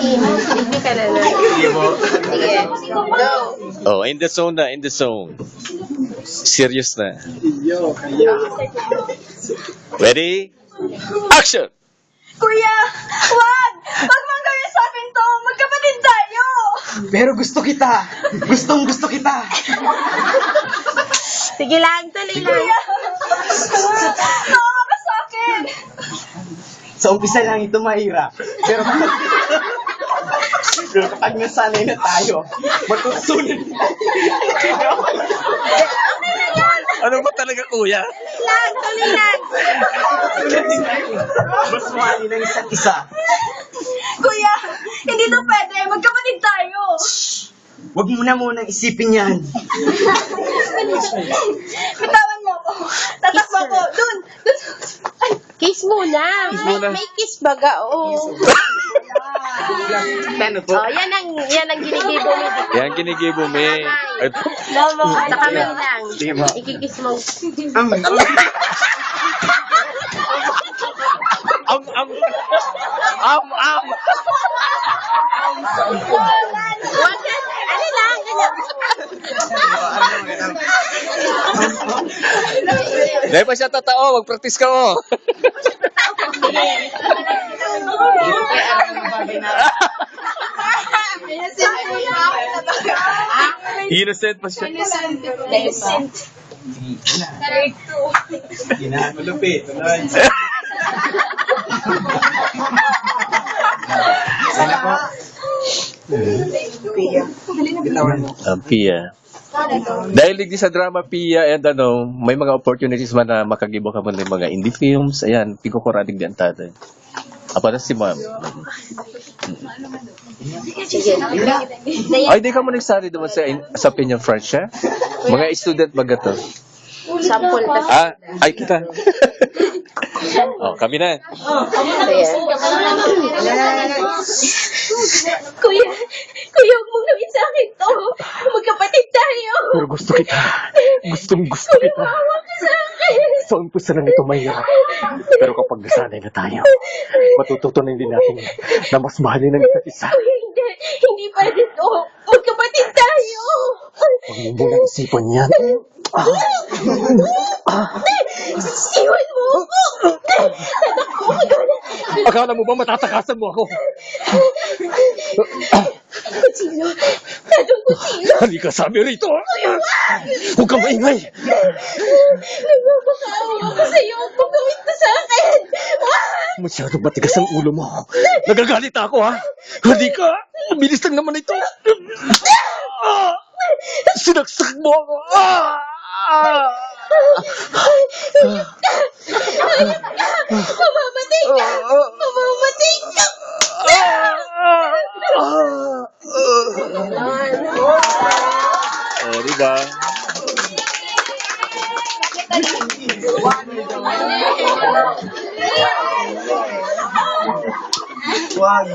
Hindi ka na lang. Sige mo. Sige. Go. Oh, in the zone na, in the zone. Serious na. Yo, kaya. Ready? Action! Kuya, wag! Wag mong gawin sa akin to! Magkapatid tayo! Pero gusto kita. Gustong gusto kita. Sige lang, tuloy lang. Kuya! Maawa ka sa akin! Sa umpisa lang ito mahirap. Pero kapag nasanay na tayo, matutunan na. Ano ba talaga, kuya? Tuloy lang. Matutunan din tayo. Mas mahali ng isa't isa. Kuya, hindi to pwede! Magkapatid tayo! Huwag mo na munang isipin yan. Bitawan mo ako! Tatakbo ko! Dun! Kiss muna. muna. May kiss baga, oh. Ano po? Oh, yan ang ginigibo ni Dick. Yan ginigibo mo eh. Ay, Sa kamay lang. Sige mo. Ikikiss mo. Wag ka. Ano lang, ganyan. Dahil pa siya tatao, mag-practice ka mo. Innocent pa siya. Malupit. Sana po. Bitawan mo. Pia. Dahil hindi sa drama Pia and ano, may mga opportunities man na makagibo ka man ng mga indie films. Ayan, pico ko radig di antado. Apa na si ma'am? Sige. Ay, di ka mo nagsari naman sa Pinyang French, ha? Mga student ba gato? Sample tas. Ah, ay kita. Oh, kami na. Kuya! Kuya, huwag mong gawin sa akin to! Magkapatid tayo! Pero gusto kita. Gustong gusto kita. Maawa ka sa akin! Sa umpisa lang ito mahirap. Pero kapag nasanay na tayo, matututunan din natin na mas mahalin ang isa't isa. Kuya, hindi! Hindi pwede to! Magkapatid tayo! Huwag mo munang isipan yan. Iwan mo ako! Tatakbo ka doon! Akala mo ba matatakasan mo ako? Kutsilo! Tatong kutsilo! Halika sa amin rito! Huwag kang maingay! Nagmamakawa ako sa'yo! Huwag mong gawin to sa akin! Masyadong matigas ang ulo mo. Nagagalit ako, ha? Halika! Bilis lang naman ito! Sinaksak mo ako! Mamamatay ka! Mamamatay ka! Oh, di ba? Wag.